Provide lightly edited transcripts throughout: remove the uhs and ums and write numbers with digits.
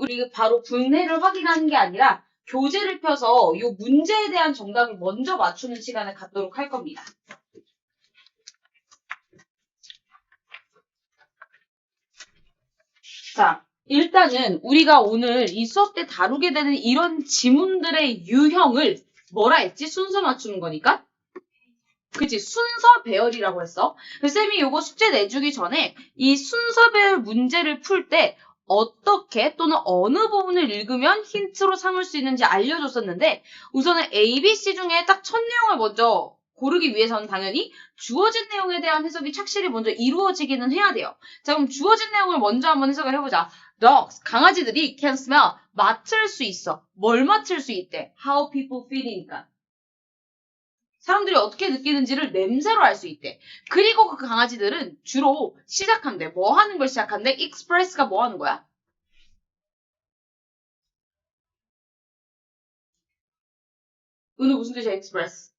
우리 바로 분해를 확인하는 게 아니라 교재를 펴서 이 문제에 대한 정답을 먼저 맞추는 시간을 갖도록 할 겁니다. 자, 일단은 우리가 오늘 이 수업 때 다루게 되는 이런 지문들의 유형을 뭐라 했지? 순서 맞추는 거니까? 그치, 순서 배열이라고 했어. 쌤이 요거 숙제 내주기 전에 이 순서 배열 문제를 풀 때 어떻게 또는 어느 부분을 읽으면 힌트로 삼을 수 있는지 알려줬었는데 우선은 A, B, C 중에 딱 첫 내용을 먼저 고르기 위해서는 당연히 주어진 내용에 대한 해석이 착실히 먼저 이루어지기는 해야 돼요. 자, 그럼 주어진 내용을 먼저 한번 해석을 해보자. Dogs, 강아지들이 can smell, 맡을 수 있어. 뭘 맡을 수 있대? How people feel이니까. 사람들이 어떻게 느끼는지를 냄새로 알 수 있대. 그리고 그 강아지들은 주로 시작한대. 뭐 하는 걸 시작한대? express가 뭐 하는 거야? 은우 무슨 뜻이야, express?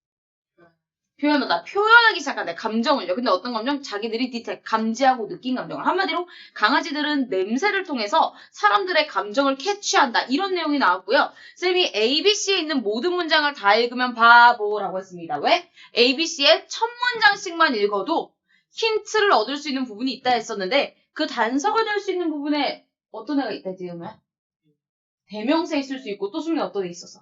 표현하다. 표현하기 시작한대. 감정을요. 근데 어떤 감정? 자기들이 감지하고 느낀 감정을. 한마디로 강아지들은 냄새를 통해서 사람들의 감정을 캐치한다. 이런 내용이 나왔고요. 쌤이 ABC에 있는 모든 문장을 다 읽으면 바보라고 했습니다. 왜? ABC의 첫 문장씩만 읽어도 힌트를 얻을 수 있는 부분이 있다 했었는데 그 단서가 될 수 있는 부분에 어떤 애가 있다 했지, 그러면? 대명사 있을 수 있고 또 수면 어떤 애 있었어?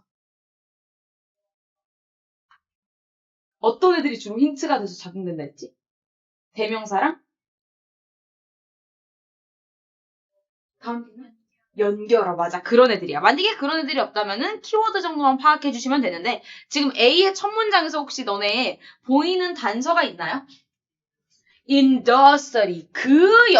어떤 애들이 주로 힌트가 돼서 작용된다 했지? 대명사랑? 연결어, 맞아. 그런 애들이야. 만약에 그런 애들이 없다면은 키워드 정도만 파악해 주시면 되는데 지금 A의 첫 문장에서 혹시 너네 보이는 단서가 있나요? In the study. 그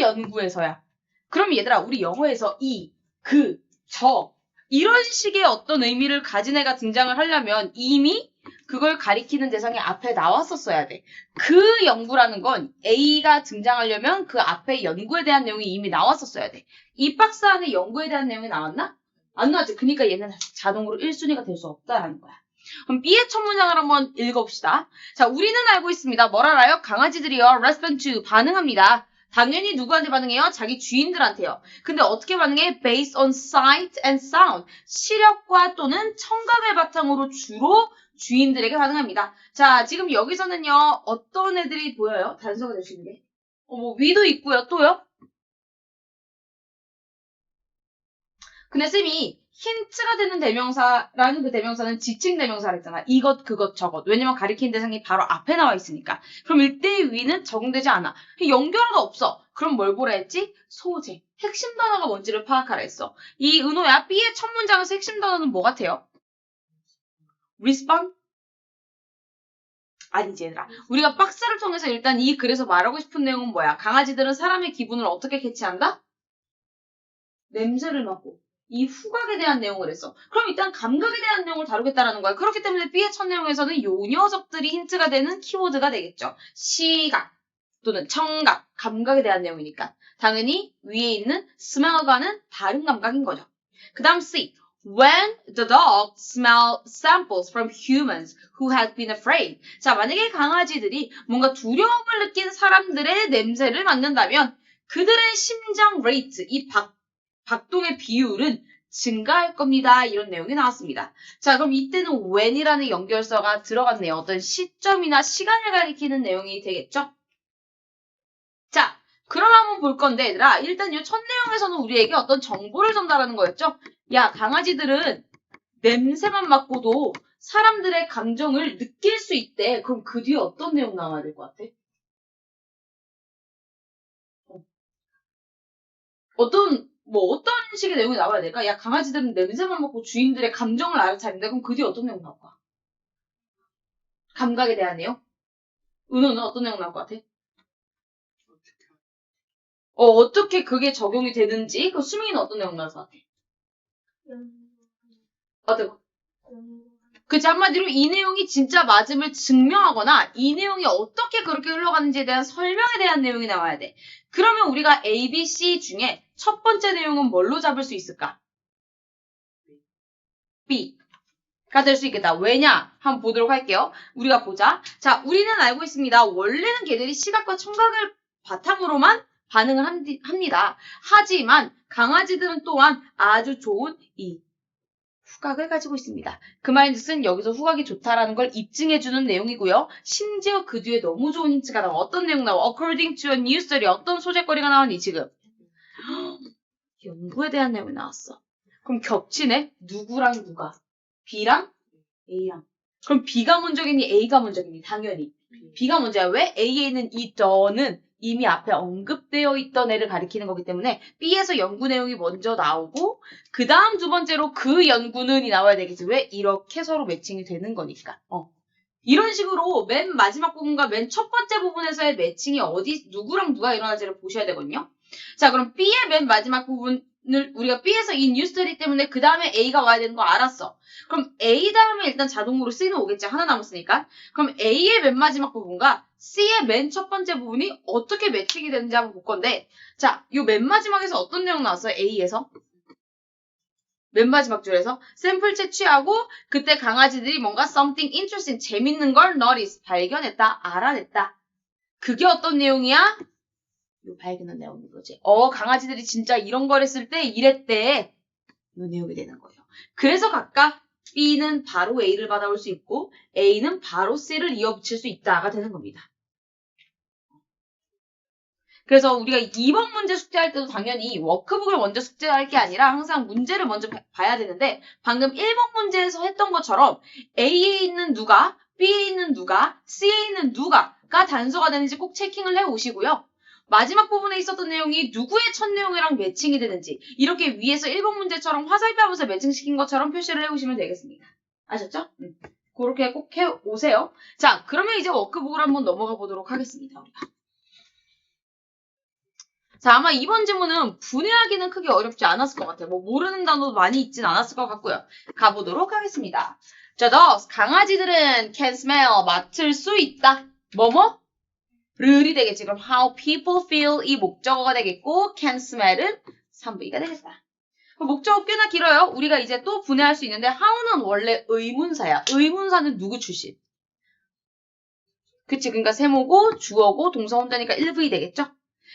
연구에서야. 그럼 얘들아, 우리 영어에서 이, 그, 저 이런 식의 어떤 의미를 가진 애가 등장을 하려면 이미 그걸 가리키는 대상이 앞에 나왔었어야 돼. 그 연구라는 건 A가 등장하려면 그 앞에 연구에 대한 내용이 이미 나왔었어야 돼. 이 박스 안에 연구에 대한 내용이 나왔나? 안 나왔지. 그러니까 얘는 자동으로 1순위가 될 수 없다라는 거야. 그럼 B의 첫 문장을 한번 읽어봅시다. 자, 우리는 알고 있습니다. 뭘 알아요? 강아지들이요. respond to, 반응합니다. 당연히 누구한테 반응해요? 자기 주인들한테요. 근데 어떻게 반응해? Based on sight and sound. 시력과 또는 청각을 바탕으로 주로 주인들에게 반응합니다. 자, 지금 여기서는요. 어떤 애들이 보여요? 단서가 될 수 있는 게. 뭐 위도 있고요. 또요? 근데 쌤이 힌트가 되는 대명사라는 그 대명사는 지칭 대명사라 했잖아. 이것, 그것, 저것. 왜냐면 가리키는 대상이 바로 앞에 나와 있으니까. 그럼 일대의 위는 적용되지 않아. 연결어가 없어. 그럼 뭘 보라 했지? 소재. 핵심 단어가 뭔지를 파악하라 했어. 이 은호야, B의 첫 문장에서 핵심 단어는 뭐 같아요? respond? 아니지, 얘들아. 우리가 박스를 통해서 일단 이 글에서 말하고 싶은 내용은 뭐야? 강아지들은 사람의 기분을 어떻게 캐치한다? 냄새를 맡고. 이 후각에 대한 내용을 했어. 그럼 일단 감각에 대한 내용을 다루겠다라는 거야. 그렇기 때문에 B의 첫 내용에서는 요 녀석들이 힌트가 되는 키워드가 되겠죠. 시각 또는 청각, 감각에 대한 내용이니까. 당연히 위에 있는 smell과는 다른 감각인 거죠. 그 다음 C. When the dog smell samples from humans who have been afraid. 자, 만약에 강아지들이 뭔가 두려움을 느낀 사람들의 냄새를 맡는다면 그들의 심장 레이트, 이 박동의 비율은 증가할 겁니다. 이런 내용이 나왔습니다. 자, 그럼 이때는 when이라는 연결서가 들어갔네요. 어떤 시점이나 시간을 가리키는 내용이 되겠죠? 자, 그럼 한번 볼 건데 얘들아, 일단 이 첫 내용에서는 우리에게 어떤 정보를 전달하는 거였죠? 야, 강아지들은 냄새만 맡고도 사람들의 감정을 느낄 수 있대. 그럼 그 뒤에 어떤 내용 나와야 될 것 같아? 어떤 식의 내용이 나와야 될까? 야, 강아지들은 냄새만 맡고 주인들의 감정을 알아차린다. 그럼 그 뒤에 어떤 내용 나올까? 감각에 대한 내용? 은호는 어떤 내용 나올 것 같아? 어떻게 그게 적용이 되는지, 그 수민이는 어떤 내용 나올 것 같아? 어때? 그치, 한마디로 이 내용이 진짜 맞음을 증명하거나 이 내용이 어떻게 그렇게 흘러가는지에 대한 설명에 대한 내용이 나와야 돼. 그러면 우리가 A, B, C 중에 첫 번째 내용은 뭘로 잡을 수 있을까? B가 될 수 있겠다. 왜냐? 한번 보도록 할게요. 우리가 보자. 자, 우리는 알고 있습니다. 원래는 걔들이 시각과 청각을 바탕으로만 반응을 합니다. 하지만 강아지들은 또한 아주 좋은 이 후각을 가지고 있습니다. 그 말인즉슨 여기서 후각이 좋다라는 걸 입증해주는 내용이고요. 심지어 그 뒤에 너무 좋은 힌트가 나와. 어떤 내용 나와? According to a new study. 어떤 소재거리가 나왔니 지금? 연구에 대한 내용이 나왔어. 그럼 겹치네? 누구랑 누가? B랑 A랑. 그럼 B가 먼저겠니? A가 먼저겠니? 당연히. B가 먼저야. 왜? A에 있는 이 더는 이미 앞에 언급되어 있던 애를 가리키는 거기 때문에 B에서 연구 내용이 먼저 나오고 그 다음 두 번째로 그 연구는이 나와야 되겠지. 왜? 이렇게 서로 매칭이 되는 거니까. 이런 식으로 맨 마지막 부분과 맨 첫 번째 부분에서의 매칭이 어디 누구랑 누가 일어나지를 보셔야 되거든요. 자, 그럼 B의 맨 마지막 부분을 우리가 B에서 이 뉴스터디 때문에 그 다음에 A가 와야 되는 거 알았어. 그럼 A 다음에 일단 자동으로 C는 오겠지. 하나 남았으니까. 그럼 A의 맨 마지막 부분과 C의 맨 첫 번째 부분이 어떻게 매칭이 되는지 한번 볼 건데, 자, 요 맨 마지막에서 어떤 내용 나왔어요? A에서? 맨 마지막 줄에서 샘플 채취하고 그때 강아지들이 뭔가 something interesting, 재밌는 걸 notice, 발견했다, 알아냈다. 그게 어떤 내용이야? 요 발견한 내용인 거지. 강아지들이 진짜 이런 걸 했을 때 이랬대. 요 내용이 되는 거예요. 그래서 각각 B는 바로 A를 받아올 수 있고 A는 바로 C를 이어붙일 수 있다가 되는 겁니다. 그래서 우리가 2번 문제 숙제할 때도 당연히 워크북을 먼저 숙제할 게 아니라 항상 문제를 먼저 봐야 되는데 방금 1번 문제에서 했던 것처럼 A에 있는 누가, B에 있는 누가, C에 있는 누가가 단서가 되는지 꼭 체킹을 해오시고요. 마지막 부분에 있었던 내용이 누구의 첫 내용이랑 매칭이 되는지 이렇게 위에서 1번 문제처럼 화살표 하면서 매칭시킨 것처럼 표시를 해오시면 되겠습니다. 아셨죠? 그렇게 꼭 해오세요. 자, 그러면 이제 워크북을 한번 넘어가 보도록 하겠습니다. 우리가. 자, 아마 이번 지문은 분해하기는 크게 어렵지 않았을 것 같아요. 모르는 단어도 많이 있진 않았을 것 같고요. 가보도록 하겠습니다. 자, thus, 강아지들은 can smell, 맡을 수 있다. 르이 되겠지. 그럼 how people feel 이 목적어가 되겠고 can smell은 3V가 되겠다. 목적어 꽤나 길어요. 우리가 이제 또 분해할 수 있는데 how는 원래 의문사야. 의문사는 누구 출신? 그치? 그러니까 세모고 주어고 동사 혼자니까 1V 되겠죠?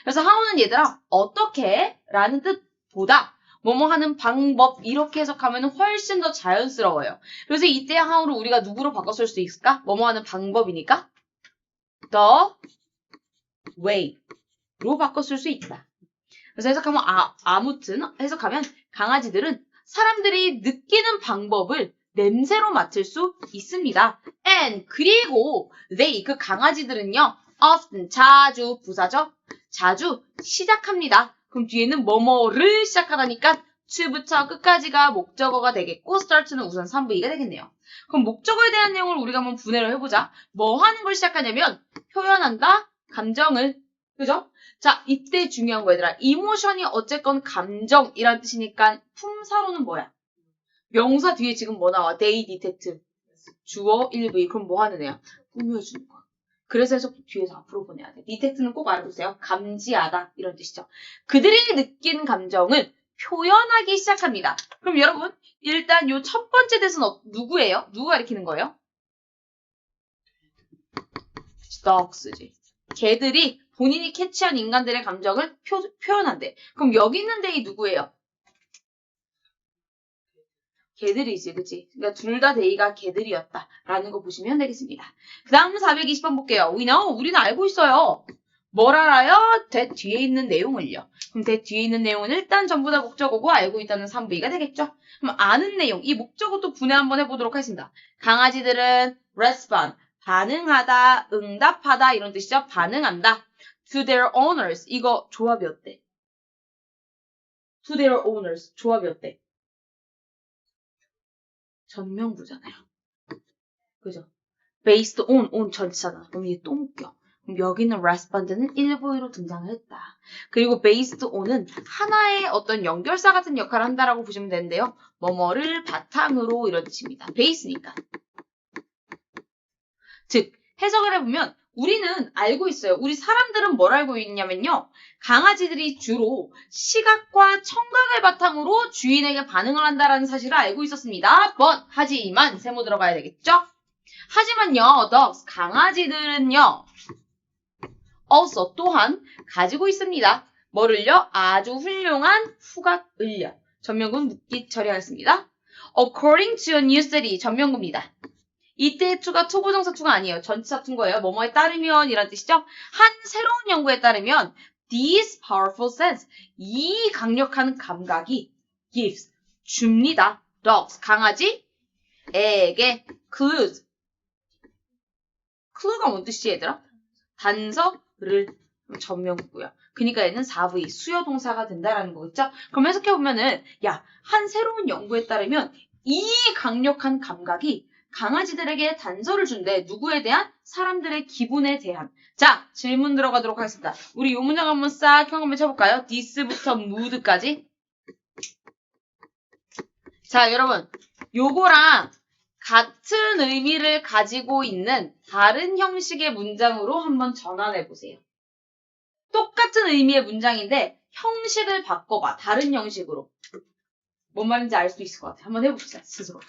그래서 how는 얘들아 어떻게? 라는 뜻보다 뭐뭐 하는 방법 이렇게 해석하면 훨씬 더 자연스러워요. 그래서 이때 how를 우리가 누구로 바꿔 쓸 수 있을까? 뭐뭐 하는 방법이니까 the way로 바꿔 쓸 수 있다. 그래서 해석하면 아무튼 해석하면 강아지들은 사람들이 느끼는 방법을 냄새로 맡을 수 있습니다. And 그리고 they 그 강아지들은요 often 자주 부사죠. 자주 시작합니다. 그럼 뒤에는 뭐뭐를 시작하다니까 to부터 끝까지가 목적어가 되겠고 start는 우선 3V가 되겠네요. 그럼 목적어에 대한 내용을 우리가 한번 분해를 해보자. 뭐 하는 걸 시작하냐면 표현한다. 감정을. 그죠? 자, 이때 중요한 거 얘들아. 이모션이 어쨌건 감정이란 뜻이니까 품사로는 뭐야? 명사 뒤에 지금 뭐 나와? they detect. 주어 1V. 그럼 뭐 하는 애야? 꾸며주는 거야. 그래서 해석 뒤에서 앞으로 보내야 돼. detect는 꼭 알아보세요. 감지하다 이런 뜻이죠. 그들이 느낀 감정을 표현하기 시작합니다. 그럼 여러분 일단 요 첫 번째 대수는 누구예요? 누가 가리키는 거예요? dogs지. 개들이 본인이 캐치한 인간들의 감정을 표현한대. 그럼 여기 있는 데이 누구예요? 개들이지, 그치? 그러니까 둘 다 데이가 개들이었다라는 거 보시면 되겠습니다. 그 다음 420번 볼게요. We know, 우리는 알고 있어요. 뭘 알아요? that 뒤에 있는 내용을요. 그럼 that 뒤에 있는 내용은 일단 전부 다 목적어고 알고 있다는 3V가 되겠죠? 그럼 아는 내용, 이 목적어도 분해 한번 해보도록 하겠습니다. 강아지들은 respond, 반응하다, 응답하다 이런 뜻이죠. 반응한다. To their owners, 이거 조합이 어때? To their owners, 조합이 어때? 전명부잖아요. 그죠? based on 전치잖아. 그럼 이게 또 묶여. 그럼 여기는 respond는 1부위로 등장을 했다. 그리고 based on은 하나의 어떤 연결사 같은 역할을 한다라고 보시면 되는데요. 뭐뭐를 바탕으로 이런 뜻입니다. base니까. 즉 해석을 해보면 우리는 알고 있어요. 우리 사람들은 뭘 알고 있냐면요. 강아지들이 주로 시각과 청각을 바탕으로 주인에게 반응을 한다는 사실을 알고 있었습니다. 하지만 세모 들어가야 되겠죠? 하지만요, dogs, 강아지들은요. also 또한 가지고 있습니다. 뭐를요? 아주 훌륭한 후각을요. 전명구는 묻기 처리하겠습니다. According to a new study 전명구입니다. 이때 to가 투부정사 to가 아니에요. 전치사 to인 거예요. 뭐뭐에 따르면 이란 뜻이죠. 한 새로운 연구에 따르면 these powerful sense 이 강력한 감각이 gives 줍니다. dogs 강아지에게 clues clue가 뭔 뜻이지 얘들아? 단서를 전명구고요. 그러니까 얘는 4V 수요 동사가 된다라는 거겠죠? 그럼 해석해보면은 야, 한 새로운 연구에 따르면 이 강력한 감각이 강아지들에게 단서를 준대. 누구에 대한? 사람들의 기분에 대한. 자, 질문 들어가도록 하겠습니다. 우리 요 문장 한번 싹 한번 쳐볼까요? this부터 mood까지. 자, 여러분. 요거랑 같은 의미를 가지고 있는 다른 형식의 문장으로 한번 전환해보세요. 똑같은 의미의 문장인데 형식을 바꿔봐. 다른 형식으로. 뭔 말인지 알 수 있을 것 같아. 한번 해봅시다. 스스로.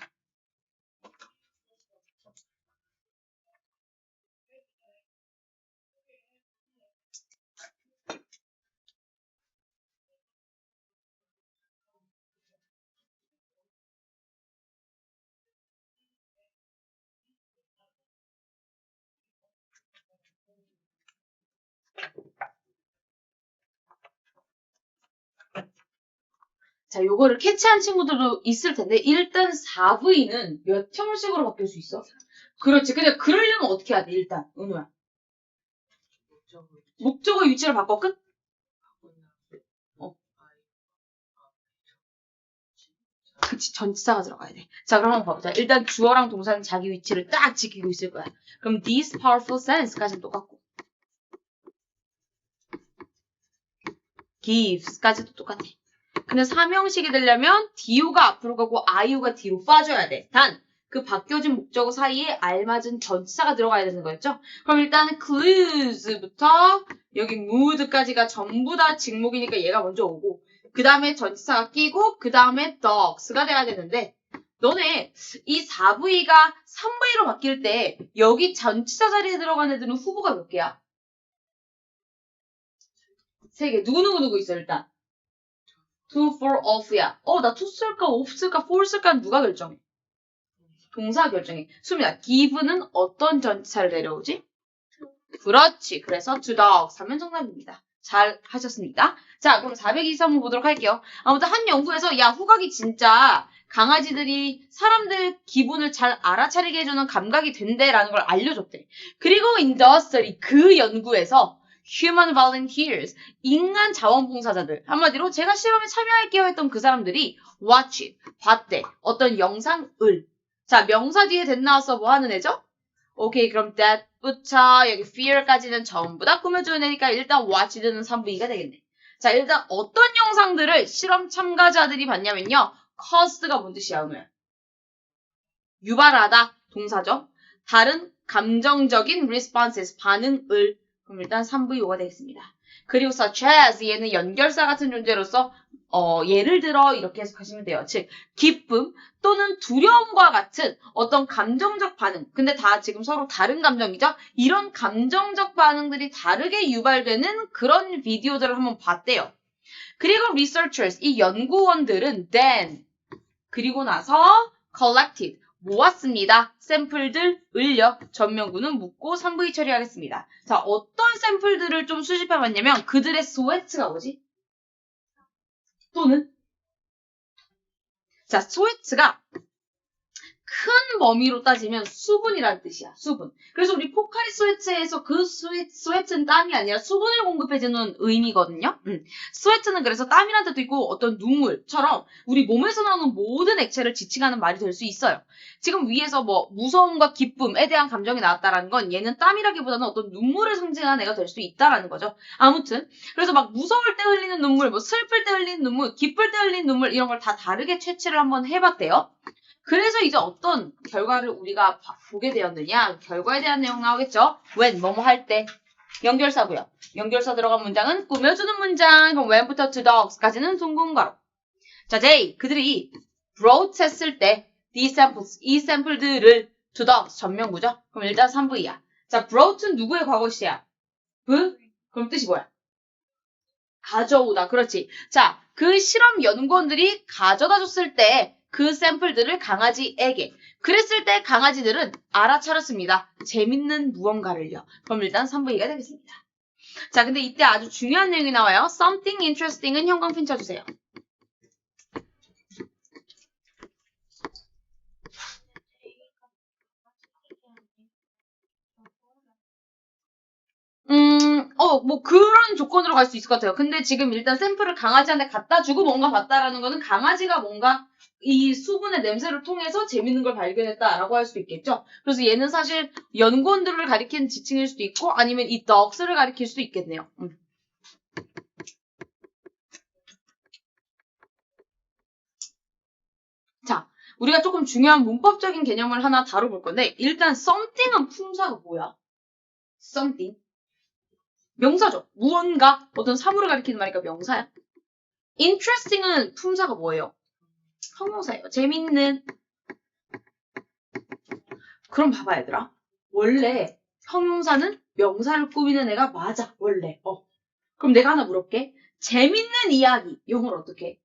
자, 요거를 캐치한 친구들도 있을 텐데 일단 4V는 몇 형식으로 바뀔 수 있어? 그렇지. 근데 그러려면 어떻게 해야 돼? 일단 은호야. 목적어 위치를 바꿔 끝? 그치, 전치사가 들어가야 돼. 자, 그럼 한번 봐보자. 일단 주어랑 동사는 자기 위치를 딱 지키고 있을 거야. 그럼 these powerful sense까지는 똑같고 gives까지도 똑같아. 근데 3형식이 되려면 do가 앞으로 가고 iu가 뒤로 빠져야 돼. 단, 그 바뀌어진 목적어 사이에 알맞은 전치사가 들어가야 되는 거였죠? 그럼 일단 clues부터 여기 mood까지가 전부 다 직목이니까 얘가 먼저 오고 그 다음에 전치사가 끼고 그 다음에 dogs가 돼야 되는데 너네 이 4V가 3V로 바뀔 때 여기 전치사 자리에 들어간 애들은 후보가 몇 개야? 3개. 누구 있어 일단? to, for, of야. 나 to 쓸까, of 쓸까, for 쓸까 누가 결정해? 동사 결정해. 수민아, give는 어떤 전치사를 내려오지? 그렇지. 그래서 to dogs 하면 정답입니다. 잘 하셨습니다. 자, 그럼 423번 보도록 할게요. 아무튼 한 연구에서 야, 후각이 진짜 강아지들이 사람들 기분을 잘 알아차리게 해주는 감각이 된대라는 걸 알려줬대. 그리고 in the study 그 연구에서 human volunteers, 인간 자원봉사자들, 한마디로 제가 실험에 참여할게요 했던 그 사람들이 watch it, 봤대. 어떤 영상을. 자, 명사 뒤에 that 나와서 뭐 하는 애죠? 오케이, 그럼 that부터 여기 fear까지는 전부 다 꾸며주는 애니까 일단 watched는 3부이가 되겠네. 자, 일단 어떤 영상들을 실험 참가자들이 봤냐면요. cause가 뭔 뜻이야, 오늘? 유발하다, 동사죠. 다른 감정적인 responses, 반응을. 그럼 일단 3부요가 되겠습니다. 그리고 such as 얘는 연결사 같은 존재로서 예를 들어 이렇게 해석하시면 돼요. 즉 기쁨 또는 두려움과 같은 어떤 감정적 반응. 근데 다 지금 서로 다른 감정이죠. 이런 감정적 반응들이 다르게 유발되는 그런 비디오들을 한번 봤대요. 그리고 researchers, 이 연구원들은 then 그리고 나서 collected 모았습니다. 샘플들을요. 전명구는 묻고 3V 처리하겠습니다. 자, 어떤 샘플들을 좀 수집해봤냐면 그들의 스웨트가 뭐지? 또는 자, 스웨트가 큰 범위로 따지면 수분이라는 뜻이야. 수분. 그래서 우리 포카리 스웨트에서 그 스웨트는 땀이 아니라 수분을 공급해주는 의미거든요. 스웨트는 그래서 땀이라는 뜻도 있고 어떤 눈물처럼 우리 몸에서 나오는 모든 액체를 지칭하는 말이 될 수 있어요. 지금 위에서 뭐 무서움과 기쁨에 대한 감정이 나왔다라는 건 얘는 땀이라기보다는 어떤 눈물을 상징하는 애가 될 수 있다라는 거죠. 아무튼 그래서 막 무서울 때 흘리는 눈물, 뭐 슬플 때 흘리는 눈물, 기쁠 때 흘리는 눈물 이런 걸 다 다르게 채취를 한번 해봤대요. 그래서 이제 어떤 결과를 우리가 보게 되었느냐? 결과에 대한 내용 나오겠죠? when, 뭐뭐 할 때. 연결사고요. 연결사 들어간 문장은 꾸며주는 문장. 그럼 when부터 to dogs까지는 둥근가로. 자, they, 그들이 brought 했을 때 these samples, 이 샘플들을 to dogs, 전명구죠? 그럼 일단 3V야. 자, brought는 누구의 과거 시야? 그럼 뜻이 뭐야? 가져오다. 그렇지. 자, 그 실험 연구원들이 가져다 줬을 때 그 샘플들을 강아지에게. 그랬을 때 강아지들은 알아차렸습니다. 재밌는 무언가를요. 그럼 일단 3분위가 되겠습니다. 자, 근데 이때 아주 중요한 내용이 나와요. Something interesting은 형광펜 쳐주세요. 뭐 그런 조건으로 갈 수 있을 것 같아요. 근데 지금 일단 샘플을 강아지한테 갖다 주고 뭔가 봤다라는 거는 강아지가 뭔가 이 수분의 냄새를 통해서 재밌는 걸 발견했다라고 할 수도 있겠죠. 그래서 얘는 사실 연구원들을 가리키는 지칭일 수도 있고 아니면 이 dogs를 가리킬 수도 있겠네요. 자, 우리가 조금 중요한 문법적인 개념을 하나 다뤄볼 건데 일단 something은 품사가 뭐야? something. 명사죠. 무언가, 어떤 사물을 가리키는 말이니까 명사야. interesting은 품사가 뭐예요? 형용사예요. 재밌는. 그럼 봐봐 얘들아. 원래 형용사는 명사를 꾸미는 애가 맞아. 원래. 그럼 내가 하나 물어볼게. 재밌는 이야기. 영어로 어떻게 해?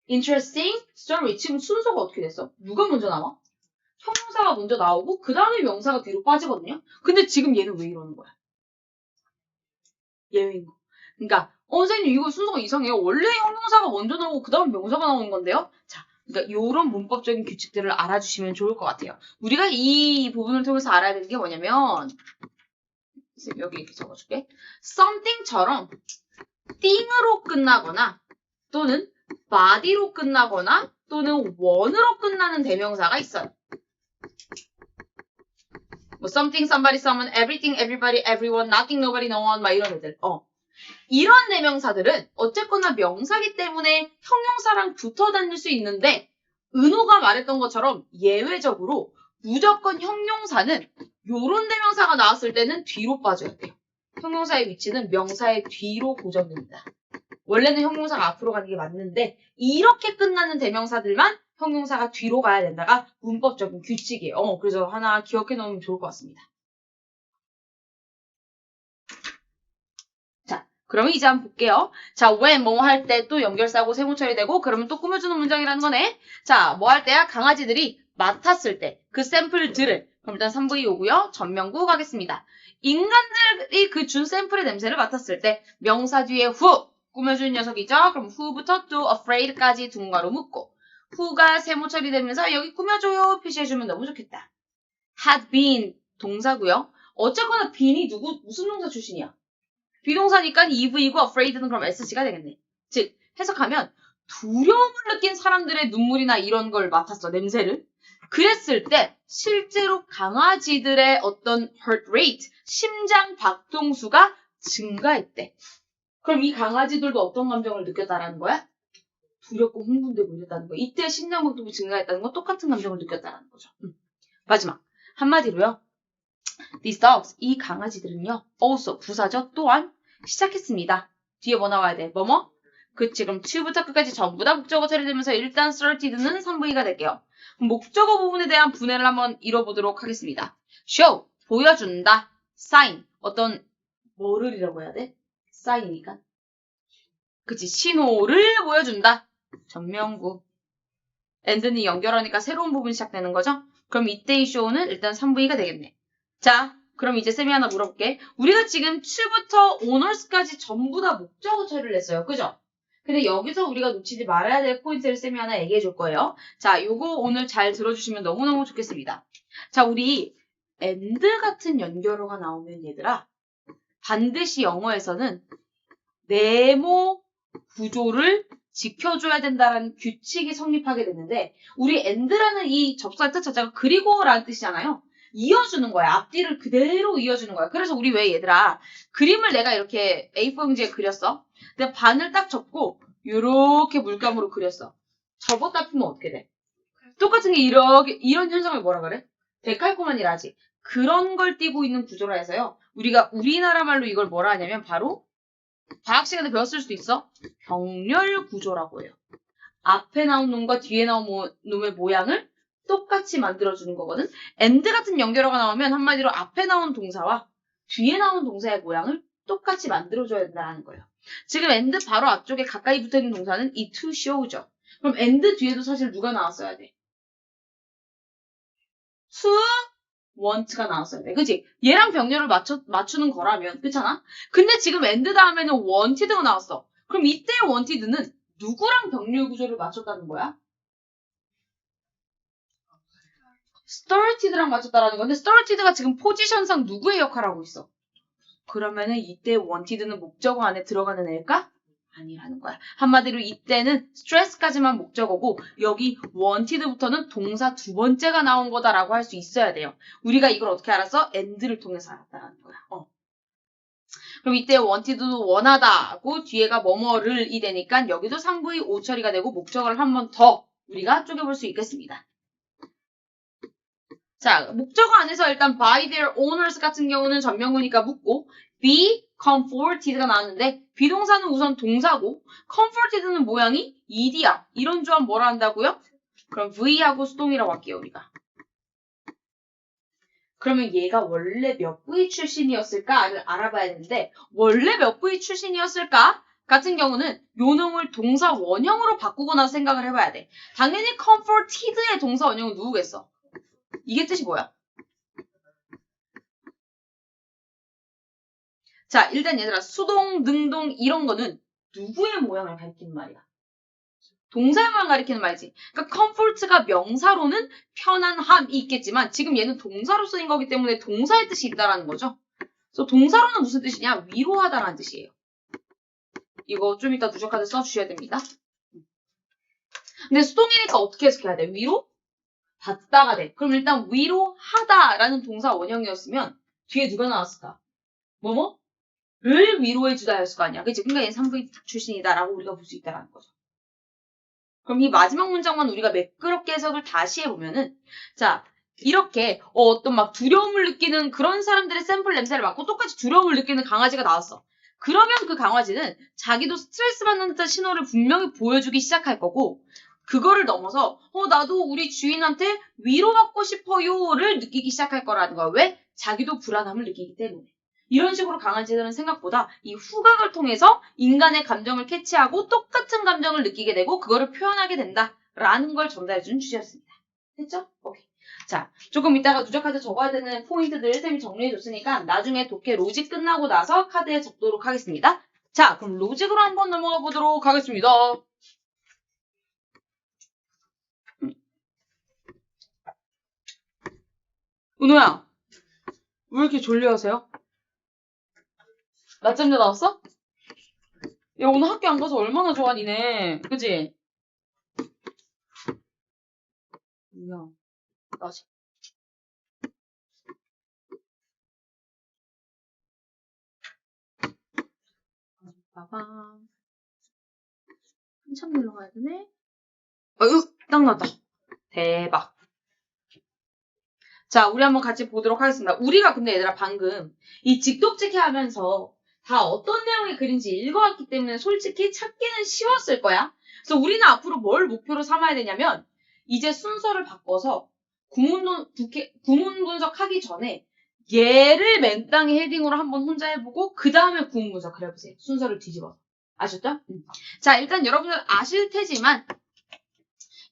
interesting story. 지금 순서가 어떻게 됐어? 누가 먼저 나와? 형용사가 먼저 나오고 그 다음에 명사가 뒤로 빠지거든요. 근데 지금 얘는 왜 이러는 거야? 예외인 거. 그러니까 선생님 이거 순서가 이상해요. 원래 형용사가 먼저 나오고 그 다음 명사가 나오는 건데요. 자, 그러니까 이런 문법적인 규칙들을 알아주시면 좋을 것 같아요. 우리가 이 부분을 통해서 알아야 되는 게 뭐냐면 여기 이렇게 적어줄게. something처럼 thing으로 끝나거나 또는 body로 끝나거나 또는 one으로 끝나는 대명사가 있어요. 뭐 something, somebody, someone, everything, everybody, everyone, nothing, nobody, no one 막 이런 애들. 이런 대명사들은 어쨌거나 명사기 때문에 형용사랑 붙어 다닐 수 있는데 은호가 말했던 것처럼 예외적으로 무조건 형용사는 요런 대명사가 나왔을 때는 뒤로 빠져야 돼요. 형용사의 위치는 명사의 뒤로 고정됩니다. 원래는 형용사가 앞으로 가는 게 맞는데 이렇게 끝나는 대명사들만 형용사가 뒤로 가야 된다가 문법적인 규칙이에요. 그래서 하나 기억해 놓으면 좋을 것 같습니다. 자, 그러면 이제 한번 볼게요. 자, when 뭐 할 때 또 연결사고 세모 처리되고 그러면 또 꾸며주는 문장이라는 거네. 자, 뭐 할 때야? 강아지들이 맡았을 때 그 샘플들을 그럼 일단 3V 오고요. 전명구 가겠습니다. 인간들이 그 준 샘플의 냄새를 맡았을 때 명사 뒤에 who 꾸며주는 녀석이죠. 그럼 who부터 to afraid까지 둥가로 묶고 who가 세모 처리되면서 여기 꾸며줘요 표시해주면 너무 좋겠다. had been 동사고요. 어쨌거나 been이 무슨 동사 출신이야? 비동사니까 EV이고 afraid는 그럼 SC가 되겠네. 즉 해석하면 두려움을 느낀 사람들의 눈물이나 이런 걸 맡았어. 냄새를. 그랬을 때 실제로 강아지들의 어떤 heart rate, 심장 박동수가 증가했대. 그럼 이 강아지들도 어떤 감정을 느꼈다라는 거야? 두렵고 흥분되고 이랬다는 거야. 이때 심장 박동이 증가했다는 건 똑같은 감정을 느꼈다는 거죠. 마지막 한마디로요. These dogs, 이 강아지들은요. also, 부사죠. 또한 시작했습니다. 뒤에 뭐 나와야 돼? 뭐뭐? 그치, 그럼 to부터 끝까지 전부 다 목적어 처리되면서 일단 started는 3V가 될게요. 목적어 부분에 대한 분해를 한번 이뤄보도록 하겠습니다. show, 보여준다. sign, 어떤 뭐를 이라고 해야 돼? sign이니까. 그치, 신호를 보여준다. 전명구. and는 연결하니까 새로운 부분이 시작되는 거죠? 그럼 이때의 show는 일단 3V가 되겠네. 자, 그럼 이제 쌤이 하나 물어볼게. 우리가 지금 to부터 onwards까지 전부 다 목적어 처리를 했어요. 그죠? 근데 여기서 우리가 놓치지 말아야 될 포인트를 쌤이 하나 얘기해 줄 거예요. 자, 요거 오늘 잘 들어주시면 너무너무 좋겠습니다. 자, 우리 and 같은 연결어가 나오면 얘들아 반드시 영어에서는 네모 구조를 지켜줘야 된다는 규칙이 성립하게 됐는데 우리 and라는 이 접수할 뜻 자체가 그리고라는 뜻이잖아요. 이어주는 거야. 앞뒤를 그대로 이어주는 거야. 그래서 우리 왜 얘들아 그림을 내가 이렇게 A4 용지에 그렸어. 근데 반을 딱 접고 요렇게 물감으로 그렸어. 접었다 펴면 어떻게 돼? 똑같은 게 이런 현상을 뭐라 그래? 데칼코마니라지. 그런 걸 띠고 있는 구조라 해서요. 우리가 우리나라 말로 이걸 뭐라 하냐면 바로 과학 시간에 배웠을 수도 있어. 병렬 구조라고 해요. 앞에 나온 놈과 뒤에 나온 놈의 모양을 똑같이 만들어주는 거거든. and 같은 연결어가 나오면 한마디로 앞에 나온 동사와 뒤에 나오는 동사의 모양을 똑같이 만들어줘야 된다는 거예요. 지금 and 바로 앞쪽에 가까이 붙어있는 동사는 이 to show죠. 그럼 and 뒤에도 사실 누가 나왔어야 돼? to want가 나왔어야 돼. 그치? 얘랑 병렬을 맞추는 거라면, 그렇잖아? 근데 지금 and 다음에는 wanted가 나왔어. 그럼 이때 wanted는 누구랑 병렬 구조를 맞췄다는 거야? started랑 맞췄다라는 건데 started가 지금 포지션상 누구의 역할을 하고 있어? 그러면은 이때 wanted는 목적어 안에 들어가는 애일까? 아니라는 거야. 한마디로 이때는 stress까지만 목적어고 여기 wanted부터는 동사 두 번째가 나온 거다라고 할 수 있어야 돼요. 우리가 이걸 어떻게 알았어? and를 통해서 알았다는 거야. 그럼 이때 wanted도 원하다고 뒤에가 뭐뭐를이 되니까 여기도 상부의 O 처리가 되고 목적어를 한 번 더 우리가 쪼개볼 수 있겠습니다. 자, 목적어 안에서 일단 by their owners 같은 경우는 전명구니까 묻고 be comforted가 나왔는데 비동사는 우선 동사고 comforted는 모양이 ed야. 이런 조합 뭐라 한다고요? 그럼 v하고 수동이라고 할게요, 우리가. 그러면 얘가 원래 몇 부의 출신이었을까를 알아봐야 되는데 원래 몇 부의 출신이었을까? 같은 경우는 요 놈을 동사 원형으로 바꾸거나 생각을 해봐야 돼. 당연히 comforted의 동사 원형은 누구겠어? 이게 뜻이 뭐야? 자, 일단 얘들아 수동, 능동 이런 거는 누구의 모양을 가리키는 말이야? 동사의 모양 가리키는 말이지. 그러니까 comfort가 명사로는 편안함이 있겠지만 지금 얘는 동사로 쓰인 거기 때문에 동사의 뜻이 있다라는 거죠. 그래서 동사로는 무슨 뜻이냐? 위로하다라는 뜻이에요. 이거 좀 이따 누적하듯 써주셔야 됩니다. 근데 수동이니까 어떻게 해석해야 돼? 위로? 받다가 돼. 그럼 일단 위로하다라는 동사 원형이었으면 뒤에 누가 나왔을까? 뭐뭐? 를 위로해주다 였을 거 아니야. 그치? 그러니까 얘는 3V 출신이다라고 우리가 볼 수 있다라는 거죠. 그럼 이 마지막 문장만 우리가 매끄럽게 해석을 다시 해보면은 자 이렇게 어떤 막 두려움을 느끼는 그런 사람들의 샘플 냄새를 맡고 똑같이 두려움을 느끼는 강아지가 나왔어. 그러면 그 강아지는 자기도 스트레스 받는 듯한 신호를 분명히 보여주기 시작할 거고 그거를 넘어서 나도 우리 주인한테 위로받고 싶어요를 느끼기 시작할 거라는 거야. 왜? 자기도 불안함을 느끼기 때문에. 이런 식으로 강아지들은 생각보다 이 후각을 통해서 인간의 감정을 캐치하고 똑같은 감정을 느끼게 되고 그거를 표현하게 된다라는 걸 전달해준 주제였습니다. 됐죠? 오케이. 자, 조금 이따가 누적카드 적어야 되는 포인트들 쌤이 정리해줬으니까 나중에 독해 로직 끝나고 나서 카드에 적도록 하겠습니다. 자, 그럼 로직으로 한번 넘어가 보도록 하겠습니다. 은호야, 왜 이렇게 졸려하세요? 낮잠자 나왔어? 야, 오늘 학교 안 가서 얼마나 좋아, 니네. 그지? 뭐야, 낮에. 빠밤. 한참 눌러가야 되네. 어휴, 딱 났다. 대박. 자, 우리 한번 같이 보도록 하겠습니다. 우리가 근데 얘들아 방금 이 직독직해 하면서 다 어떤 내용의 글인지 읽어왔기 때문에 솔직히 찾기는 쉬웠을 거야. 그래서 우리는 앞으로 뭘 목표로 삼아야 되냐면 이제 순서를 바꿔서 구문 분석하기 전에 얘를 맨땅에 헤딩으로 한번 혼자 해보고 그 다음에 구문 분석을 해보세요. 순서를 뒤집어서. 아셨죠? 자, 일단 여러분들 아실 테지만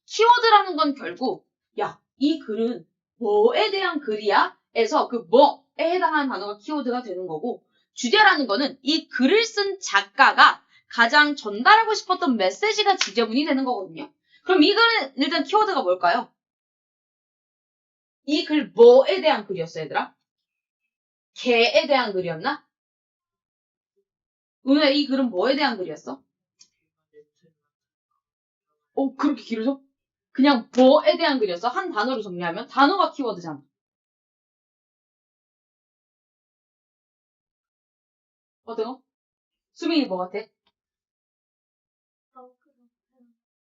키워드라는 건 결국 야, 이 글은 뭐에 대한 글이야? 에서 그 뭐에 해당하는 단어가 키워드가 되는 거고 주제라는 거는 이 글을 쓴 작가가 가장 전달하고 싶었던 메시지가 지저분이 되는 거거든요. 그럼 이 글은 일단 키워드가 뭘까요? 이 글 뭐에 대한 글이었어, 얘들아? 개에 대한 글이었나? 은우야, 이 글은 뭐에 대한 글이었어? 그렇게 길어져? 그냥 뭐에 대한 글이었어? 한 단어로 정리하면 단어가 키워드잖아. 어떤 거? 수민이 뭐 같아?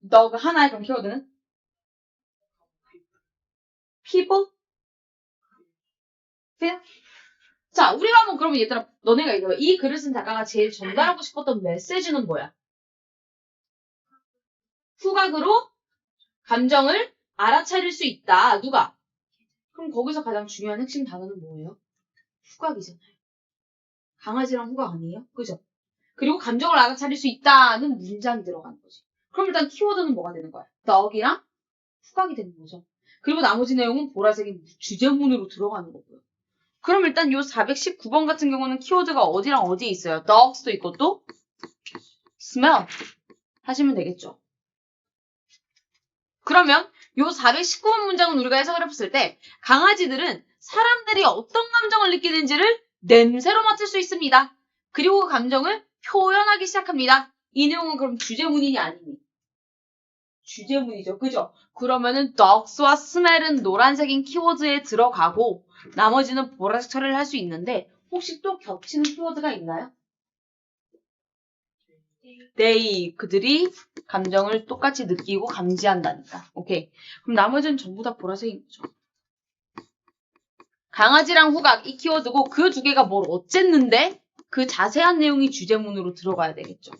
너 그 하나의 그럼 키워드는? people? feel? 자, 우리가 한번 그러면 얘들아, 너네가 이거 이 글을 쓴 작가가 제일 전달하고 싶었던 메시지는 뭐야? 후각으로 감정을 알아차릴 수 있다. 누가? 그럼 거기서 가장 중요한 핵심 단어는 뭐예요? 후각이잖아요. 강아지랑 후각 아니에요? 그죠? 그리고 감정을 알아차릴 수 있다는 문장이 들어가는 거지. 그럼 일단 키워드는 뭐가 되는 거야? dog이랑 후각이 되는 거죠. 그리고 나머지 내용은 보라색인 주제문으로 들어가는 거고요. 그럼 일단 요 419번 같은 경우는 키워드가 어디랑 어디에 있어요? dogs도 있고 또 smell 하시면 되겠죠. 그러면 요 419번 문장은 우리가 해석을 해봤을 때 강아지들은 사람들이 어떤 감정을 느끼는지를 냄새로 맡을 수 있습니다. 그리고 그 감정을 표현하기 시작합니다. 이 내용은 그럼 주제문이니 아니니? 주제문이죠. 그죠? 그러면은 dogs와 smell은 노란색인 키워드에 들어가고 나머지는 보라색 처리를 할 수 있는데 혹시 또 겹치는 키워드가 있나요? they, 그들이 감정을 똑같이 느끼고 감지한다니까. 오케이. 그럼 나머지는 전부 다 보라색인 거죠. 강아지랑 후각, 이 키워드고 그 두 개가 뭘 어쨌는데 그 자세한 내용이 주제문으로 들어가야 되겠죠.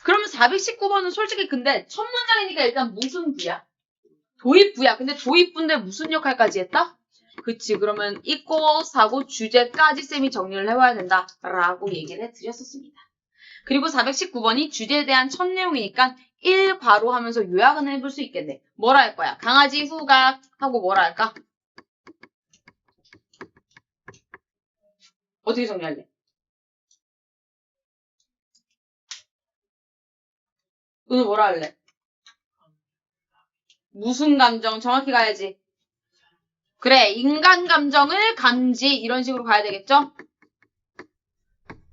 그러면 419번은 솔직히 근데 첫 문장이니까 일단 무슨 부야? 도입부야. 근데 도입부인데 무슨 역할까지 했다? 그치. 그러면 equals 하고 주제까지 쌤이 정리를 해와야 된다라고 얘기를 해드렸었습니다. 그리고 419번이 주제에 대한 첫 내용이니까 1괄호 하면서 요약은 해볼 수 있겠네. 뭐라 할 거야? 강아지 후각 하고 뭐라 할까? 어떻게 정리할래? 오늘 뭐라 할래? 무슨 감정? 정확히 가야지. 그래, 인간 감정을 감지 이런 식으로 가야 되겠죠?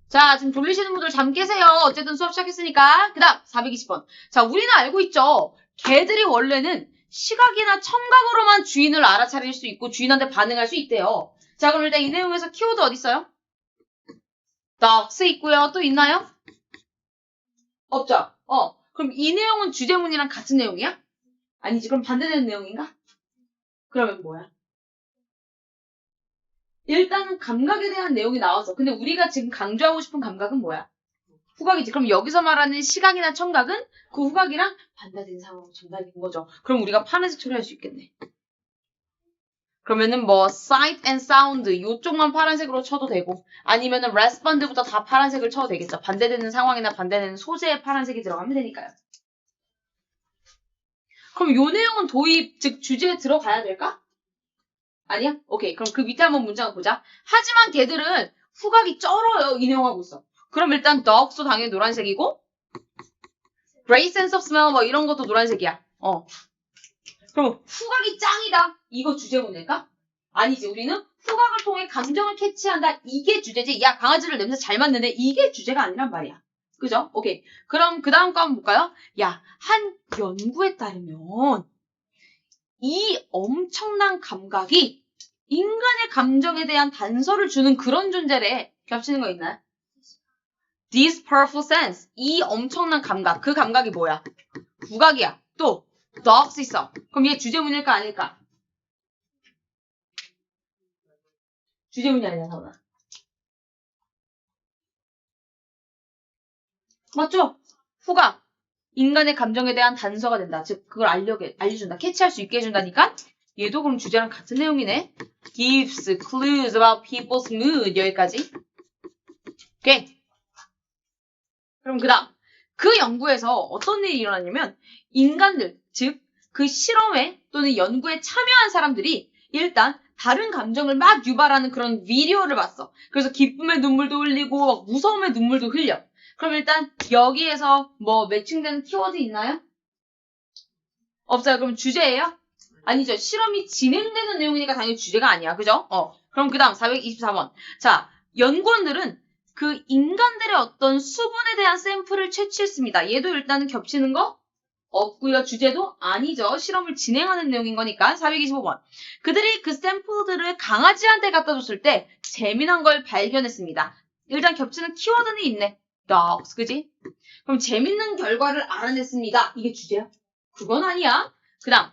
자, 지금 졸리시는 분들 잠 깨세요. 어쨌든 수업 시작했으니까. 그 다음 420번. 자, 우리는 알고 있죠. 개들이 원래는 시각이나 청각으로만 주인을 알아차릴 수 있고 주인한테 반응할 수 있대요. 자, 그럼 일단 이 내용에서 키워드 어디 있어요? dogs 있고요. 또 있나요? 없죠? 그럼 이 내용은 주제문이랑 같은 내용이야? 아니지. 그럼 반대되는 내용인가? 그러면 뭐야? 일단은 감각에 대한 내용이 나왔어. 근데 우리가 지금 강조하고 싶은 감각은 뭐야? 후각이지. 그럼 여기서 말하는 시각이나 청각은 그 후각이랑 반대되는 상황으로 전달된 거죠. 그럼 우리가 파란색 처리할 수 있겠네. 그러면은 뭐 sight and sound 이쪽만 파란색으로 쳐도 되고 아니면은 respond부터 다 파란색을 쳐도 되겠죠. 반대되는 상황이나 반대되는 소재에 파란색이 들어가면 되니까요. 그럼 요 내용은 도입, 즉 주제에 들어가야 될까? 아니야? 오케이. 그럼 그 밑에 한번 문장을 보자. 하지만 걔들은 후각이 쩔어요. 이 내용하고 있어. 그럼 일단 dogs도 당연히 노란색이고 great sense of smell 뭐 이런 것도 노란색이야. 그럼 후각이 짱이다. 이거 주제문일까? 아니지. 우리는 후각을 통해 감정을 캐치한다. 이게 주제지. 야, 강아지를 냄새 잘 맡는데 이게 주제가 아니란 말이야. 그죠? 오케이. 그럼 그 다음 거 한번 볼까요? 야, 한 연구에 따르면 이 엄청난 감각이 인간의 감정에 대한 단서를 주는 그런 존재래. 겹치는 거 있나요? This powerful sense. 이 엄청난 감각. 그 감각이 뭐야? 후각이야. 또 dogs 있어. 그럼 얘 주제문일까 아닐까? 주제문이 아니야, 사원아. 맞죠? 후각. 인간의 감정에 대한 단서가 된다. 즉 그걸 알려준다. 캐치할 수 있게 해준다니까? 얘도 그럼 주제랑 같은 내용이네. Gives clues about people's mood. 여기까지. 오케이. 그럼 그 다음. 그 연구에서 어떤 일이 일어났냐면 인간들, 즉 그 실험에 또는 연구에 참여한 사람들이 일단 다른 감정을 막 유발하는 그런 비디오를 봤어. 그래서 기쁨의 눈물도 흘리고 막 무서움의 눈물도 흘려. 그럼 일단 여기에서 뭐 매칭되는 키워드 있나요? 없어요. 그럼 주제예요? 아니죠. 실험이 진행되는 내용이니까 당연히 주제가 아니야. 그죠? 그럼 그 다음 424번. 자, 연구원들은 그 인간들의 어떤 수분에 대한 샘플을 채취했습니다. 얘도 일단은 겹치는 거 없고요. 주제도 아니죠. 실험을 진행하는 내용인 거니까. 425번. 그들이 그 샘플들을 강아지한테 갖다 줬을 때 재미난 걸 발견했습니다. 일단 겹치는 키워드는 있네. dogs, 그지? 그럼 재밌는 결과를 알아냈습니다. 이게 주제야? 그건 아니야. 그 다음.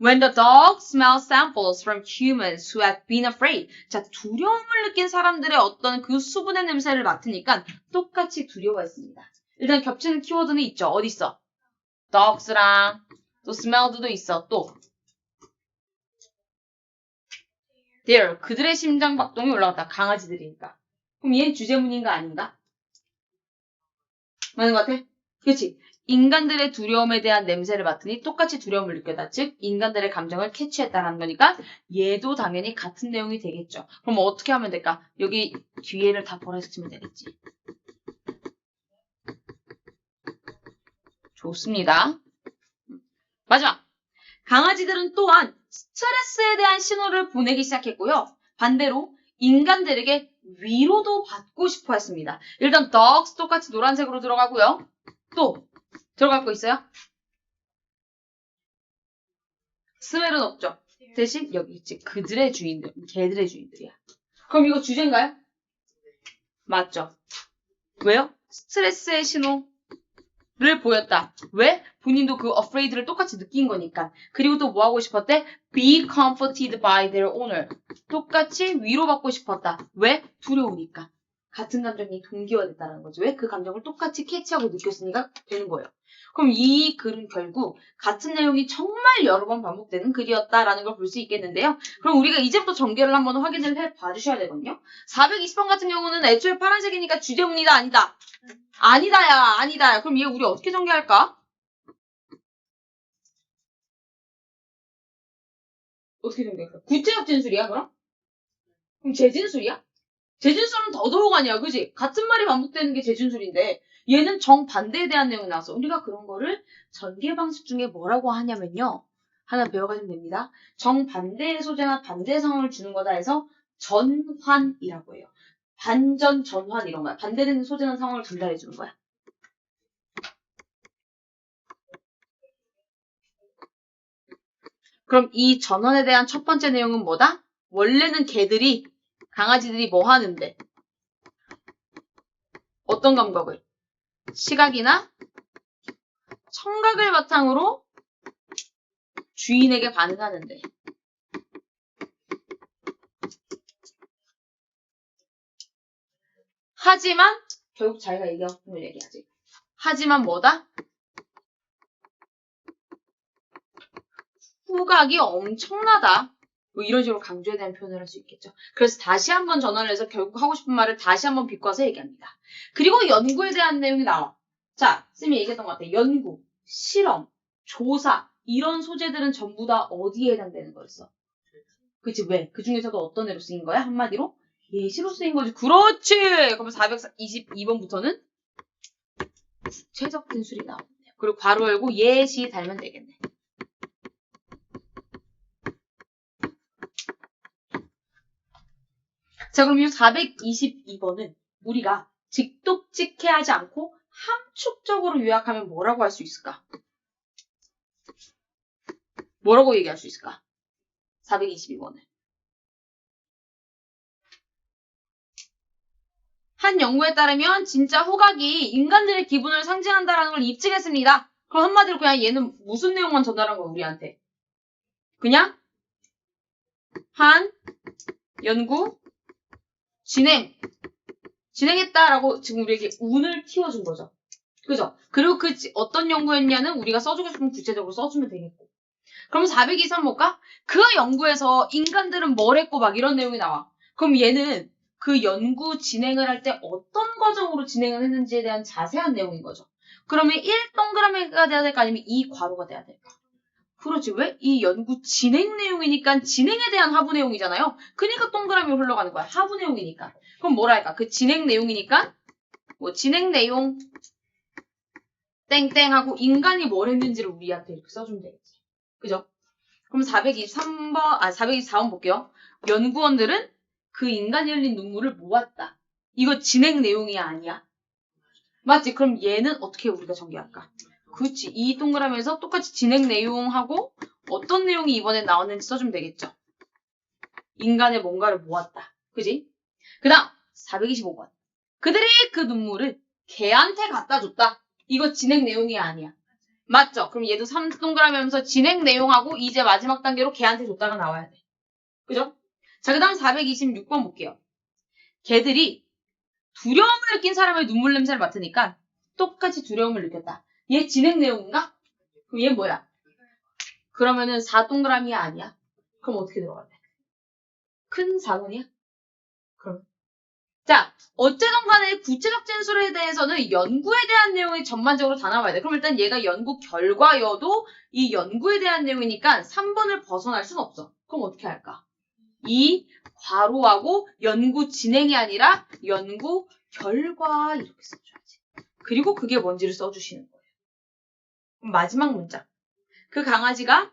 When the dog smells samples from humans who have been afraid. 자, 두려움을 느낀 사람들의 어떤 그 수분의 냄새를 맡으니까 똑같이 두려워했습니다. 일단 겹치는 키워드는 있죠. 어디 있어? dogs랑 또 smelled도 있어. 또 their 그들의 심장박동이 올라갔다. 강아지들이니까. 그럼 얘는 주제문인가 아닌가? 맞는 것 같아? 그치? 인간들의 두려움에 대한 냄새를 맡으니 똑같이 두려움을 느꼈다. 즉 인간들의 감정을 캐치했다라는 거니까 얘도 당연히 같은 내용이 되겠죠. 그럼 어떻게 하면 될까? 여기 뒤에를 다 벌어서 치면 되겠지. 좋습니다. 마지막. 강아지들은 또한 스트레스에 대한 신호를 보내기 시작했고요. 반대로 인간들에게 위로도 받고 싶어 했습니다. 일단 dogs 똑같이 노란색으로 들어가고요. 또 들어갈 거 있어요? 스멜은 없죠. 대신 여기 있지. 그들의 주인들, 개들의 주인들이야. 그럼 이거 주제인가요? 맞죠. 왜요? 스트레스의 신호를 보였다. 왜? 본인도 그 afraid를 똑같이 느낀 거니까. 그리고 또 뭐 하고 싶었대? Be comforted by their owner. 똑같이 위로받고 싶었다. 왜? 두려우니까. 같은 감정이 동기화됐다는 거죠. 왜? 그 감정을 똑같이 캐치하고 느꼈으니까 되는 거예요. 그럼 이 글은 결국 같은 내용이 정말 여러 번 반복되는 글이었다라는 걸 볼 수 있겠는데요. 그럼 우리가 이제부터 전개를 한번 확인을 해 봐주셔야 되거든요. 420번 같은 경우는 애초에 파란색이니까 주제문이다 아니다? 아니다야 아니다. 그럼 얘 우리 어떻게 전개할까? 어떻게 전개할까? 구체적 진술이야 그럼? 그럼 재진술이야? 재진술은 더더욱 아니야 그지? 같은 말이 반복되는 게 재진술인데 얘는 정반대에 대한 내용이 나와서 우리가 그런 거를 전개 방식 중에 뭐라고 하냐면요. 하나 배워가시면 됩니다. 정반대의 소재나 반대 상황을 주는 거다 해서 전환이라고 해요. 반전, 전환 이런 거야. 반대되는 소재나 상황을 전달해 주는 거야. 그럼 이 전환에 대한 첫 번째 내용은 뭐다? 원래는 개들이 강아지들이 뭐 하는데? 어떤 감각을? 시각이나 청각을 바탕으로 주인에게 반응하는데. 하지만 결국 자기가 얘기하고 싶은 걸 얘기하지. 하지만 뭐다? 후각이 엄청나다. 뭐 이런 식으로 강조에 대한 표현을 할 수 있겠죠. 그래서 다시 한번 전환을 해서 결국 하고 싶은 말을 다시 한번 비꼬아서 얘기합니다. 그리고 연구에 대한 내용이 나와. 자, 쌤이 얘기했던 것 같아. 연구, 실험, 조사 이런 소재들은 전부 다 어디에 해당되는 거였어? 그치 왜? 그 중에서도 어떤 애로 쓰인 거야? 한마디로? 예시로 쓰인 거지. 그렇지! 그러면 422번부터는 구체적 진술이 나오겠네요. 그리고 괄호 열고 예시 달면 되겠네. 자, 그럼 이 422번은 우리가 직독직해 하지 않고 함축적으로 요약하면 뭐라고 할 수 있을까? 뭐라고 얘기할 수 있을까? 422번을. 한 연구에 따르면 진짜 후각이 인간들의 기분을 상징한다라는 걸 입증했습니다. 그럼 한마디로 그냥 얘는 무슨 내용만 전달한 거야, 우리한테? 그냥 한 연구 진행했다라고 지금 우리에게 운을 틔워준 거죠. 그죠? 그리고 그 어떤 연구였냐는 우리가 써주고 싶으면 구체적으로 써주면 되겠고. 그럼 423 볼까? 그 연구에서 인간들은 뭘 했고 막 이런 내용이 나와. 그럼 얘는 그 연구 진행을 할 때 어떤 과정으로 진행을 했는지에 대한 자세한 내용인 거죠. 그러면 1 동그라미가 돼야 될까 아니면 2 괄호가 돼야 될까? 그렇지. 왜? 이 연구 진행 내용이니까 진행에 대한 하부 내용이잖아요. 그러니까 동그라미로 흘러가는 거야. 하부 내용이니까. 그럼 뭐라 할까? 그 진행 내용이니까 뭐 진행 내용 땡땡하고 인간이 뭘 했는지를 우리한테 이렇게 써주면 되겠지. 그죠? 그럼 424번 볼게요. 연구원들은 그 인간이 흘린 눈물을 모았다. 이거 진행 내용이 아니야. 맞지? 그럼 얘는 어떻게 우리가 전개할까? 그렇지. 이 동그라미에서 똑같이 진행 내용하고 어떤 내용이 이번에 나왔는지 써주면 되겠죠. 인간의 뭔가를 모았다. 그지? 그 다음 425번. 그들이 그 눈물을 개한테 갖다 줬다. 이거 진행 내용이 아니야. 맞죠? 그럼 얘도 3동그라미 하면서 진행 내용하고 이제 마지막 단계로 걔한테 줬다가 나와야 돼. 그죠? 자, 그 다음 426번 볼게요. 걔들이 두려움을 느낀 사람의 눈물 냄새를 맡으니까 똑같이 두려움을 느꼈다. 얘 진행 내용인가? 그럼 얘 뭐야? 그러면은 4동그라미 아니야? 그럼 어떻게 들어가야 돼? 큰 사건이야? 그럼. 자, 어쨌든 간에 구체적 진술에 대해서는 연구에 대한 내용이 전반적으로 다 나와야 돼. 그럼 일단 얘가 연구 결과여도 이 연구에 대한 내용이니까 3번을 벗어날 순 없어. 그럼 어떻게 할까? 이 괄호하고 연구 진행이 아니라 연구 결과 이렇게 써줘야지. 그리고 그게 뭔지를 써주시는 거예요. 그럼 마지막 문장. 그 강아지가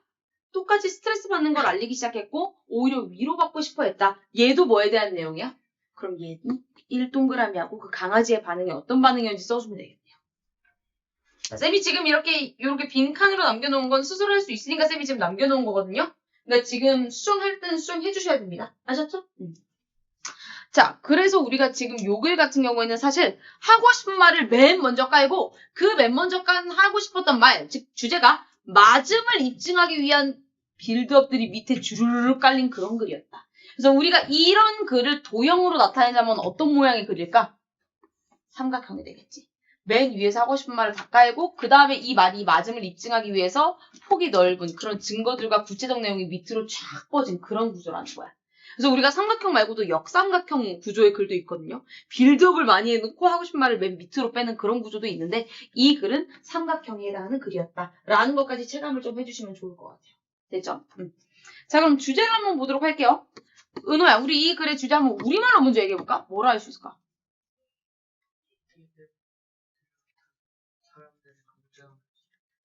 똑같이 스트레스 받는 걸 알리기 시작했고 오히려 위로받고 싶어 했다. 얘도 뭐에 대한 내용이야? 그럼 얘도 1동그라미하고 그 강아지의 반응이 어떤 반응이었는지 써주면 되겠네요. 쌤이 지금 이렇게 빈칸으로 남겨놓은 건 스스로 할 수 있으니까 쌤이 지금 남겨놓은 거거든요. 그러니까 지금 수정할 때는 수정해 주셔야 됩니다. 아셨죠? 자, 그래서 우리가 지금 요 글 같은 경우에는 사실 하고 싶은 말을 맨 먼저 깔고 그 맨 먼저 깐 하고 싶었던 말, 즉 주제가 맞음을 입증하기 위한 빌드업들이 밑에 주르르 깔린 그런 글이었다. 그래서 우리가 이런 글을 도형으로 나타내자면 어떤 모양의 글일까? 삼각형이 되겠지. 맨 위에서 하고 싶은 말을 다 깔고 그 다음에 이 말이 맞음을 입증하기 위해서 폭이 넓은 그런 증거들과 구체적 내용이 밑으로 쫙 뻗은 그런 구조라는 거야. 그래서 우리가 삼각형 말고도 역삼각형 구조의 글도 있거든요. 빌드업을 많이 해놓고 하고 싶은 말을 맨 밑으로 빼는 그런 구조도 있는데 이 글은 삼각형에 해당하는 글이었다라는 것까지 체감을 좀 해주시면 좋을 것 같아요. 됐죠? 자, 그럼 주제를 한번 보도록 할게요. 은호야, 우리 이 글의 주제 한번 우리말로 먼저 얘기해볼까? 뭐라 할 수 있을까?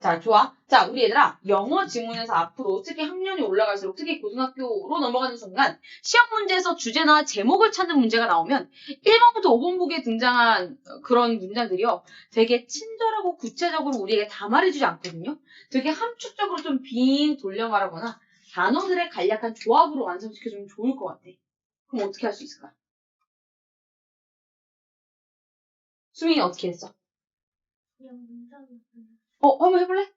자, 좋아. 자, 우리 얘들아, 영어 지문에서 앞으로 특히 학년이 올라갈수록 특히 고등학교로 넘어가는 순간 시험 문제에서 주제나 제목을 찾는 문제가 나오면 1번부터 5번북에 등장한 그런 문장들이요. 되게 친절하고 구체적으로 우리에게 다 말해주지 않거든요. 되게 함축적으로 좀 빙 돌려 말하거나 단어들의 간략한 조합으로 완성시켜주면 좋을 것 같아. 그럼 어떻게 할 수 있을까? 수민이 어떻게 했어? 그냥 문장을 한번 해볼래?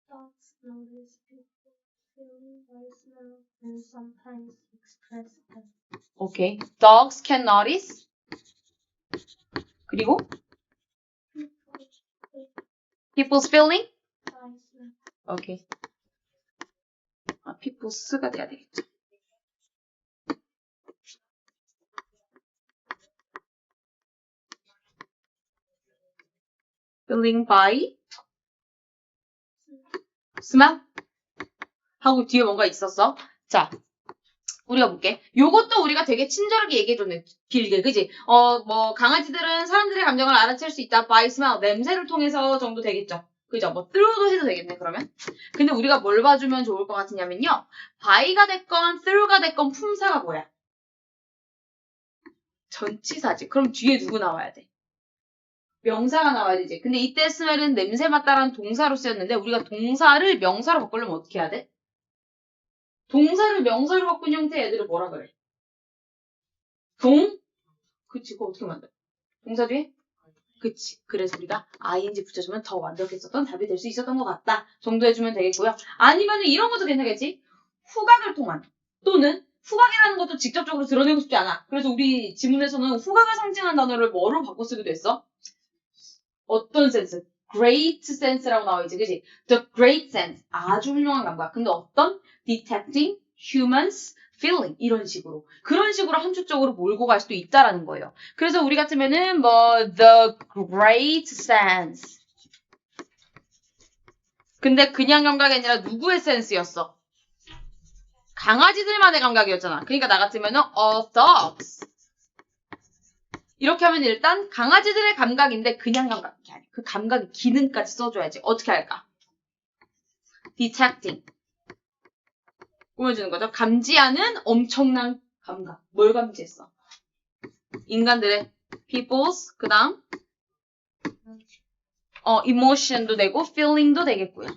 dogs notice people feeling very small and sometimes express them. 오케이. Dogs can notice. 그리고 people's feeling. Very small. 오케이. people's가 돼야 되겠죠. feeling by smell. 하고 뒤에 뭔가 있었어. 자, 우리가 볼게. 요것도 우리가 되게 친절하게 얘기해줬네. 길게, 그지? 뭐 강아지들은 사람들의 감정을 알아챌 수 있다. by smell. 냄새를 통해서 정도 되겠죠. 그죠? 뭐 through도 해도 되겠네, 그러면. 근데 우리가 뭘 봐주면 좋을 것 같으냐면요. by가 됐건 through가 됐건 품사가 뭐야? 전치사지. 그럼 뒤에 누구 나와야 돼? 명사가 나와야 되지. 근데 이때 smell은 냄새 맡다라는 동사로 쓰였는데 우리가 동사를 명사로 바꾸려면 어떻게 해야 돼? 동사를 명사로 바꾼 형태의 애들을 뭐라 그래? 그치, 그거 어떻게 만들어? 동사 뒤에? 그치. 그래서 우리가 ing 붙여주면 더 완벽했었던 답이 될 수 있었던 것 같다 정도 해주면 되겠고요. 아니면 이런 것도 괜찮겠지? 후각을 통한 또는 후각이라는 것도 직접적으로 드러내고 싶지 않아. 그래서 우리 지문에서는 후각을 상징하는 단어를 뭐로 바꿔 쓰기도 했어? 어떤 센스? great sense라고 나와있지, 그치? the great sense. 아주 훌륭한 감각. 근데 어떤? detecting humans feeling. 이런 식으로. 그런 식으로 함축적으로 몰고 갈 수도 있다라는 거예요. 그래서 우리 같으면은 the great sense. 근데 그냥 감각이 아니라 누구의 센스였어? 강아지들만의 감각이었잖아. 그러니까 나 같으면은 of dogs. 이렇게 하면 일단 강아지들의 감각인데 그냥 감각이 아니야. 그 감각의 기능까지 써줘야지. 어떻게 할까? detecting. 꾸며주는 거죠. 감지하는 엄청난 감각. 뭘 감지했어? 인간들의 people's 그 다음 emotion도 되고 feeling도 되겠고요.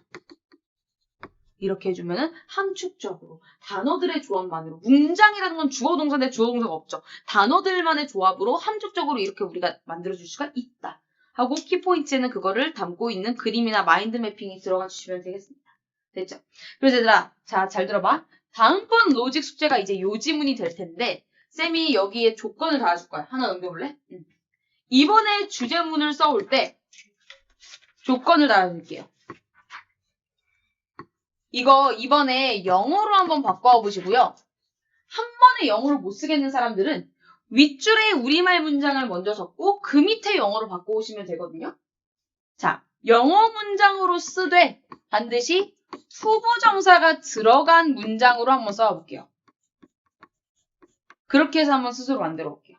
이렇게 해주면은 함축적으로 단어들의 조합만으로 문장이라는 건 주어 동사인데 주어 동사가 없죠. 단어들만의 조합으로 함축적으로 이렇게 우리가 만들어줄 수가 있다. 하고 키포인트에는 그거를 담고 있는 그림이나 마인드 매핑이 들어가 주시면 되겠습니다. 됐죠? 그래서 얘들아, 자, 잘 들어봐. 다음번 로직 숙제가 이제 요 지문이 될 텐데 쌤이 여기에 조건을 달아줄 거야. 하나 넘겨볼래? 이번에 주제문을 써올 때 조건을 달아줄게요. 이거 이번에 영어로 한번 바꿔 보시고요. 한 번에 영어를 못 쓰겠는 사람들은 윗줄에 우리말 문장을 먼저 적고 그 밑에 영어로 바꿔오시면 되거든요. 자, 영어 문장으로 쓰되 반드시 후보정사가 들어간 문장으로 한번 써볼게요. 그렇게 해서 한번 스스로 만들어 볼게요.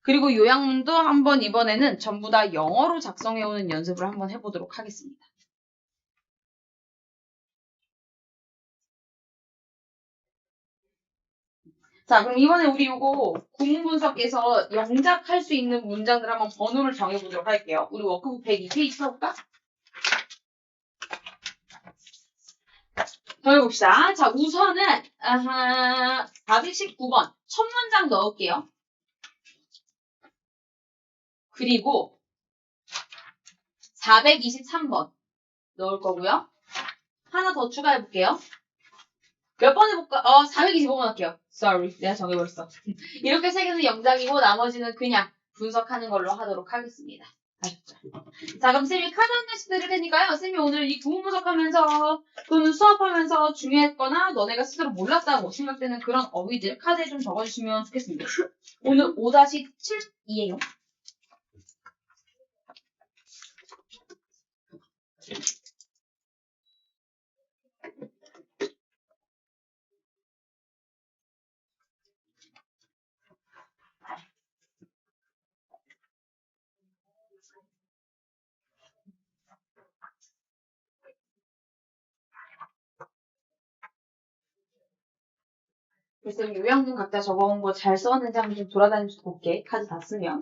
그리고 요약문도 한번 이번에는 전부 다 영어로 작성해오는 연습을 한번 해보도록 하겠습니다. 자, 그럼 이번에 우리 요거 구문 분석에서 영작할 수 있는 문장들 한번 번호를 정해보도록 할게요. 우리 워크북 102페이지 펴볼까? 정해봅시다. 자, 우선은 419번 첫 문장 넣을게요. 그리고 423번 넣을 거고요. 하나 더 추가해볼게요. 몇 번 해볼까? 425번 할게요. Sorry, 내가 정해버렸어. 이렇게 세 개는 영작이고 나머지는 그냥 분석하는 걸로 하도록 하겠습니다. 아셨죠? 자, 그럼 쌤이 카드 한 장씩 드릴 테니까요. 쌤이 오늘 이 구문 분석하면서 또는 수업하면서 중요했거나 너네가 스스로 몰랐다고 생각되는 그런 어휘들 카드에 좀 적어주시면 좋겠습니다. 오늘 5-7이에요. 그래서 요약문 각자 적어온 거 잘 써왔는지 한번 좀 돌아다니면서 볼게. 카드 다 쓰면.